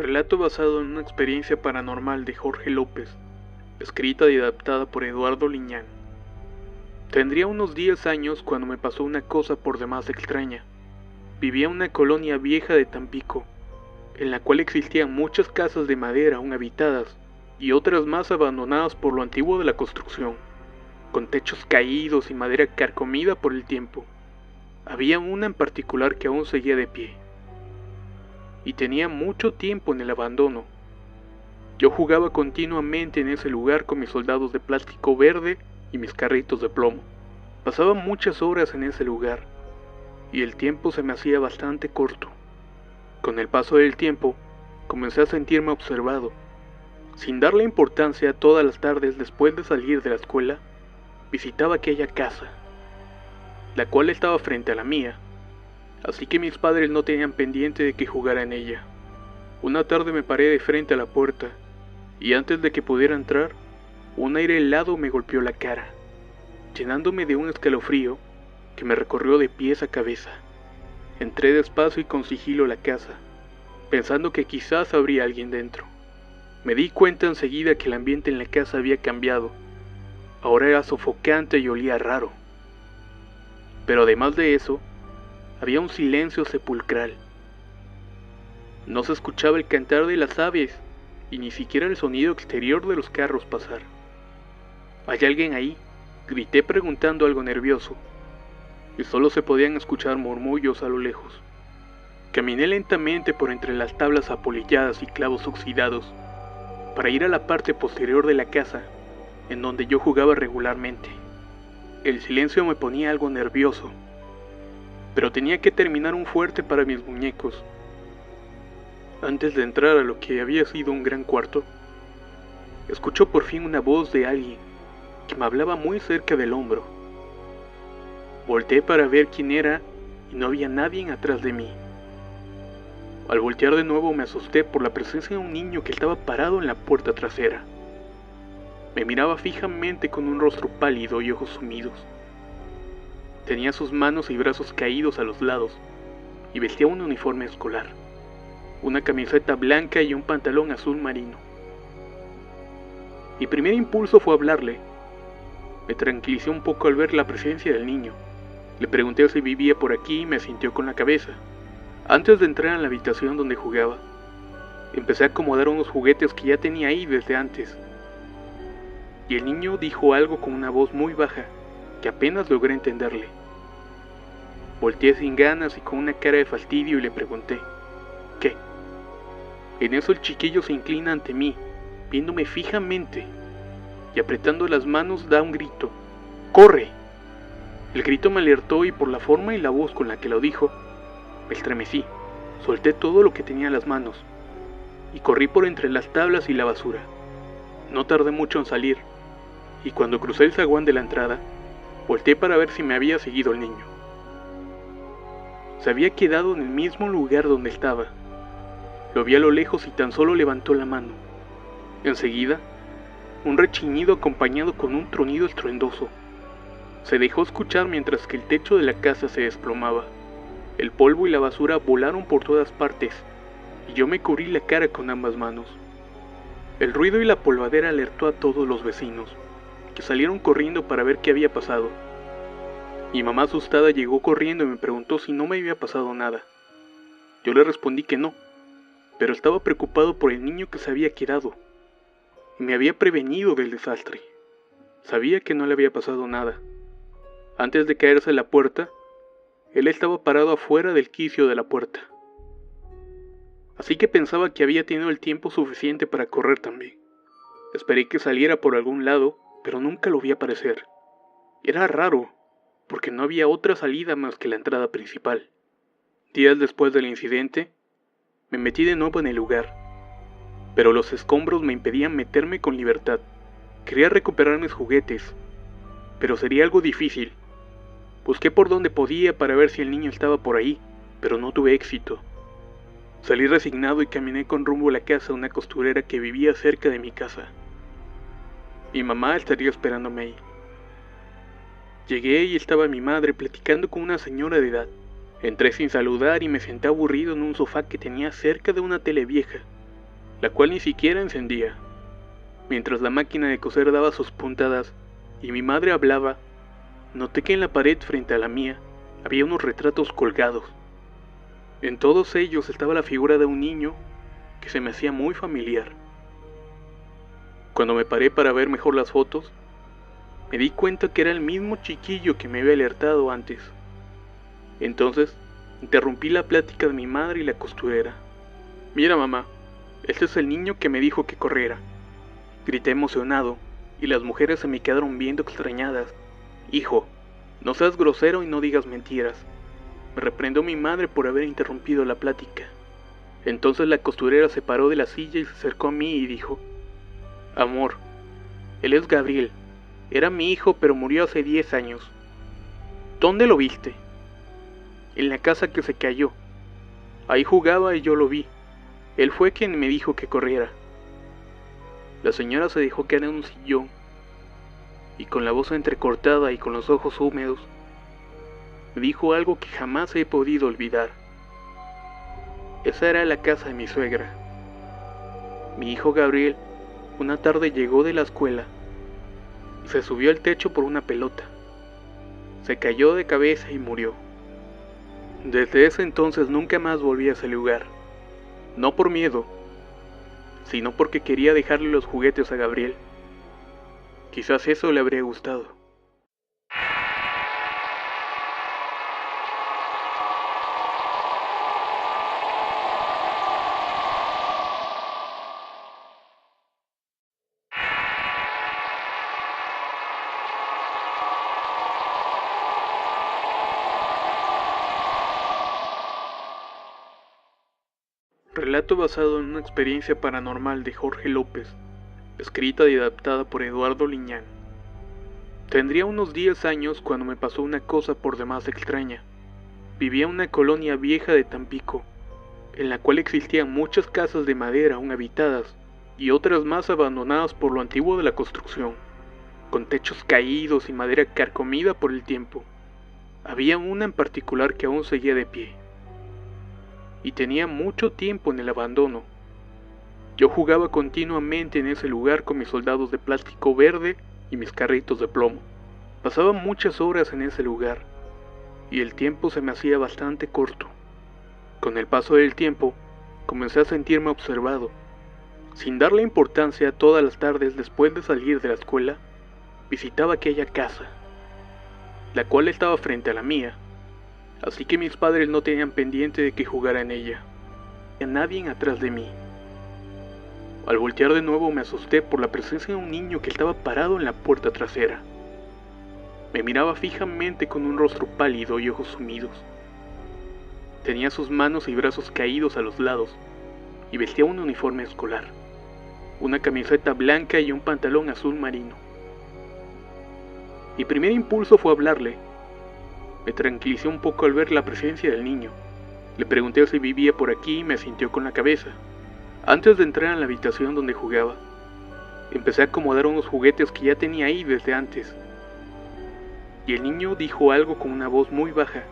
Relato basado en una experiencia paranormal de Jorge López, escrita y adaptada por Eduardo Liñán. Tendría unos 10 años cuando me pasó una cosa por demás extraña. Vivía en una colonia vieja de Tampico, en la cual existían muchas casas de madera aún habitadas y otras más abandonadas por lo antiguo de la construcción, con techos caídos y madera carcomida por el tiempo. Había una en particular que aún seguía de pie, y tenía mucho tiempo en el abandono. Yo jugaba continuamente en ese lugar con mis soldados de plástico verde y mis carritos de plomo. Pasaba muchas horas en ese lugar, y el tiempo se me hacía bastante corto. Con el paso del tiempo, comencé a sentirme observado. Sin darle importancia, todas las tardes después de salir de la escuela, visitaba aquella casa, la cual estaba frente a la mía, así que mis padres no tenían pendiente de que jugara en ella. Una tarde me paré de frente a la puerta, y antes de que pudiera entrar, un aire helado me golpeó la cara, llenándome de un escalofrío que me recorrió de pies a cabeza. Entré despacio y con sigilo a la casa, pensando que quizás habría alguien dentro. Me di cuenta enseguida que el ambiente en la casa había cambiado. Ahora era sofocante y olía raro. Pero además de eso, había un silencio sepulcral. No se escuchaba el cantar de las aves y ni siquiera el sonido exterior de los carros pasar. ¿Hay alguien ahí?, grité preguntando algo nervioso, y solo se podían escuchar murmullos a lo lejos. Caminé lentamente por entre las tablas apolilladas y clavos oxidados para ir a la parte posterior de la casa, en donde yo jugaba regularmente. El silencio me ponía algo nervioso, pero tenía que terminar un fuerte para mis muñecos. Antes de entrar a lo que había sido un gran cuarto, escuchó por fin una voz de alguien que me hablaba muy cerca del hombro. Volteé para ver quién era y no había nadie atrás de mí. Al voltear de nuevo me asusté por la presencia de un niño que estaba parado en la puerta trasera. Me miraba fijamente con un rostro pálido y ojos sumidos. Tenía sus manos y brazos caídos a los lados y vestía un uniforme escolar, una camiseta blanca y un pantalón azul marino. Mi primer impulso fue hablarle. Me tranquilicé un poco al ver la presencia del niño. Le pregunté si vivía por aquí y me asintió con la cabeza. Antes de entrar en la habitación donde jugaba, empecé a acomodar unos juguetes que ya tenía ahí desde antes. Y el niño dijo algo con una voz muy baja, que apenas logré entenderle. Volteé sin ganas y con una cara de fastidio y le pregunté, ¿qué? En eso el chiquillo se inclina ante mí, viéndome fijamente, y apretando las manos da un grito, ¡corre! El grito me alertó y por la forma y la voz con la que lo dijo, me estremecí, solté todo lo que tenía en las manos, y corrí por entre las tablas y la basura. No tardé mucho en salir, y cuando crucé el zaguán de la entrada, volteé para ver si me había seguido el niño. Se había quedado en el mismo lugar donde estaba. Lo vi a lo lejos y tan solo levantó la mano. Enseguida, un rechiñido acompañado con un tronido estruendoso se dejó escuchar mientras que el techo de la casa se desplomaba. El polvo y la basura volaron por todas partes, y yo me cubrí la cara con ambas manos. El ruido y la polvadera alertó a todos los vecinos, que salieron corriendo para ver qué había pasado. Mi mamá asustada llegó corriendo y me preguntó si no me había pasado nada. Yo le respondí que no, pero estaba preocupado por el niño que se había quedado, y me había prevenido del desastre. Sabía que no le había pasado nada. Antes de caerse a la puerta, él estaba parado afuera del quicio de la puerta. Así que pensaba que había tenido el tiempo suficiente para correr también. Esperé que saliera por algún lado, pero nunca lo vi aparecer. Era raro, porque no había otra salida más que la entrada principal. Días después del incidente, me metí de nuevo en el lugar, pero los escombros me impedían meterme con libertad. Quería recuperar mis juguetes, pero sería algo difícil. Busqué por donde podía para ver si el niño estaba por ahí, pero no tuve éxito. Salí resignado y caminé con rumbo a la casa de una costurera que vivía cerca de mi casa. Mi mamá estaría esperándome ahí. Llegué y estaba mi madre platicando con una señora de edad. Entré sin saludar y me senté aburrido en un sofá que tenía cerca de una tele vieja. la cual ni siquiera encendía. Mientras la máquina de coser daba sus puntadas y mi madre hablaba, noté que en la pared frente a la mía había unos retratos colgados. En todos ellos estaba la figura de un niño que se me hacía muy familiar. Cuando me paré para ver mejor las fotos, me di cuenta que era el mismo chiquillo que me había alertado antes. Entonces, interrumpí la plática de mi madre y la costurera. «Mira, mamá, este es el niño que me dijo que corriera», grité emocionado, y las mujeres se me quedaron viendo extrañadas. «Hijo, no seas grosero y no digas mentiras», me reprendió mi madre por haber interrumpido la plática. Entonces la costurera se paró de la silla y se acercó a mí y dijo: «Amor, él es Gabriel. Era mi hijo, pero murió hace 10 años. ¿Dónde lo viste?» «En la casa que se cayó. Ahí jugaba y yo lo vi. Él fue quien me dijo que corriera». La señora se dejó caer en un sillón y con la voz entrecortada y con los ojos húmedos, me dijo algo que jamás he podido olvidar. Esa era la casa de mi suegra. Mi hijo Gabriel una tarde llegó de la escuela y se subió al techo por una pelota. Se cayó de cabeza y murió. Desde ese entonces nunca más volví a ese lugar. No por miedo, sino porque quería dejarle los juguetes a Gabriel. Quizás eso le habría gustado. Relato basado en una experiencia paranormal de Jorge López, escrita y adaptada por Eduardo Liñán. Tendría unos 10 años cuando me pasó una cosa por demás extraña. Vivía en una colonia vieja de Tampico, en la cual existían muchas casas de madera aún habitadas y otras más abandonadas por lo antiguo de la construcción, con techos caídos y madera carcomida por el tiempo. Había una en particular que aún seguía de pie, y tenía mucho tiempo en el abandono. Yo jugaba continuamente en ese lugar con mis soldados de plástico verde y mis carritos de plomo. Pasaba muchas horas en ese lugar, y el tiempo se me hacía bastante corto. Con el paso del tiempo, comencé a sentirme observado. Sin darle importancia, todas las tardes después de salir de la escuela, visitaba aquella casa, la cual estaba frente a la mía, así que mis padres no tenían pendiente de que jugara en ella. No había nadie atrás de mí. Al voltear de nuevo me asusté por la presencia de un niño que estaba parado en la puerta trasera. Me miraba fijamente con un rostro pálido y ojos sumidos. Tenía sus manos y brazos caídos a los lados y vestía un uniforme escolar, una camiseta blanca y un pantalón azul marino. Mi primer impulso fue hablarle. Me tranquilicé un poco al ver la presencia del niño. Le pregunté si vivía por aquí y me asintió con la cabeza. Antes de entrar en la habitación donde jugaba, empecé a acomodar unos juguetes que ya tenía ahí desde antes. Y el niño dijo algo con una voz muy baja,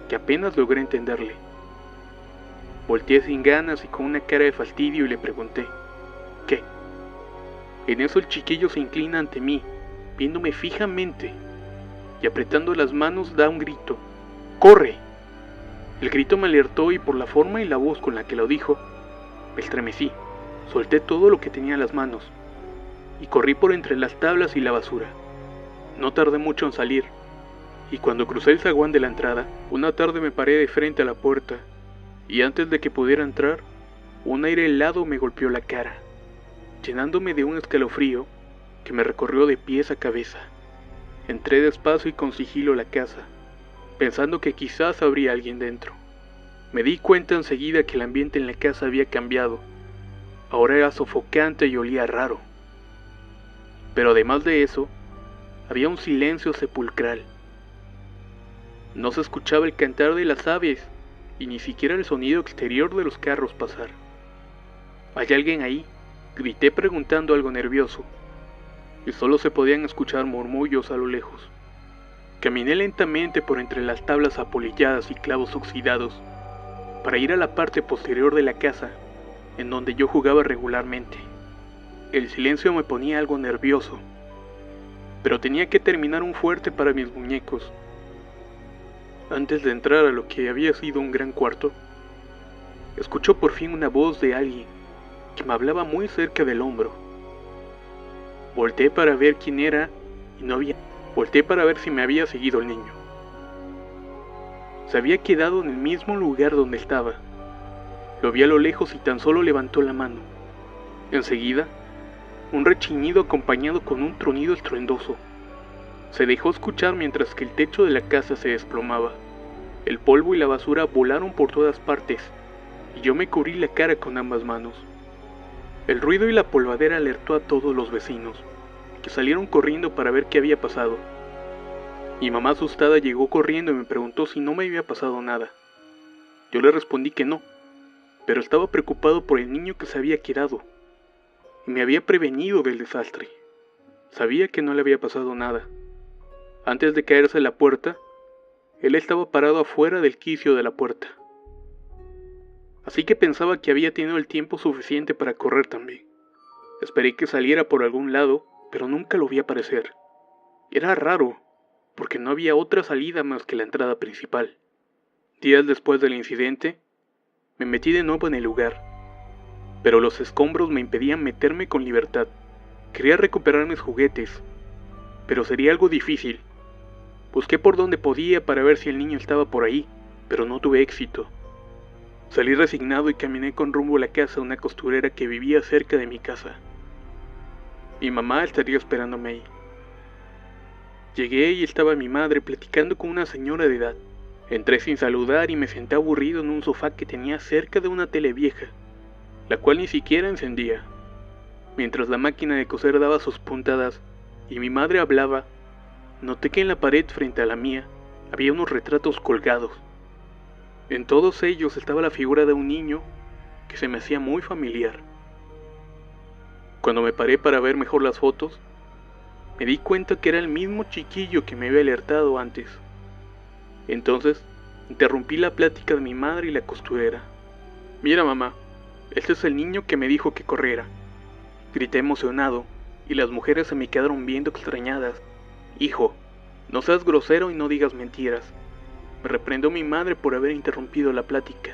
que apenas logré entenderle. Volteé sin ganas y con una cara de fastidio y le pregunté: ¿qué? En eso el chiquillo se inclina ante mí, viéndome fijamente, y apretando las manos da un grito: ¡corre! El grito me alertó y por la forma y la voz con la que lo dijo, me estremecí, solté todo lo que tenía en las manos, y corrí por entre las tablas y la basura. No tardé mucho en salir, y cuando crucé el zaguán de la entrada, una tarde me paré de frente a la puerta, y antes de que pudiera entrar, un aire helado me golpeó la cara, llenándome de un escalofrío que me recorrió de pies a cabeza. Entré despacio y con sigilo a la casa, pensando que quizás habría alguien dentro. Me di cuenta enseguida que el ambiente en la casa había cambiado. Ahora era sofocante y olía raro. Pero además de eso, había un silencio sepulcral. No se escuchaba el cantar de las aves y ni siquiera el sonido exterior de los carros pasar. ¿Hay alguien ahí?, grité preguntando algo nervioso, y solo se podían escuchar murmullos a lo lejos. Caminé lentamente por entre las tablas apolilladas y clavos oxidados para ir a la parte posterior de la casa en donde yo jugaba regularmente. El silencio me ponía algo nervioso, pero tenía que terminar un fuerte para mis muñecos. Antes de entrar a lo que había sido un gran cuarto, escuchó por fin una voz de alguien que me hablaba muy cerca del hombro. Volteé para ver quién era y no había. Volteé para ver si me había seguido el niño. Se había quedado en el mismo lugar donde estaba. Lo vi a lo lejos y tan solo levantó la mano. Enseguida, un rechinido acompañado con un tronido estruendoso se dejó escuchar mientras que el techo de la casa se desplomaba. El polvo y la basura volaron por todas partes y yo me cubrí la cara con ambas manos. El ruido y la polvadera alertó a todos los vecinos, que salieron corriendo para ver qué había pasado. Mi mamá asustada llegó corriendo y me preguntó si no me había pasado nada. Yo le respondí que no, pero estaba preocupado por el niño que se había quedado, y me había prevenido del desastre. Sabía que no le había pasado nada. Antes de caerse la puerta, él estaba parado afuera del quicio de la puerta. Así que pensaba que había tenido el tiempo suficiente para correr también. Esperé que saliera por algún lado, pero nunca lo vi aparecer. Era raro, porque no había otra salida más que la entrada principal. Días después del incidente, me metí de nuevo en el lugar, pero los escombros me impedían meterme con libertad. Quería recuperar mis juguetes, pero sería algo difícil. Busqué por donde podía para ver si el niño estaba por ahí, pero no tuve éxito. Salí resignado y caminé con rumbo a la casa de una costurera que vivía cerca de mi casa. Mi mamá estaría esperándome ahí. Llegué y estaba mi madre platicando con una señora de edad. Entré sin saludar y me senté aburrido en un sofá que tenía cerca de una tele vieja, la cual ni siquiera encendía. Mientras la máquina de coser daba sus puntadas y mi madre hablaba, noté que en la pared frente a la mía había unos retratos colgados. En todos ellos estaba la figura de un niño que se me hacía muy familiar. Cuando me paré para ver mejor las fotos, me di cuenta que era el mismo chiquillo que me había alertado antes. Entonces, interrumpí la plática de mi madre y la costurera. «Mira, mamá, este es el niño que me dijo que corriera», grité emocionado, y las mujeres se me quedaron viendo extrañadas. «Hijo, no seas grosero y no digas mentiras», me reprendió mi madre por haber interrumpido la plática.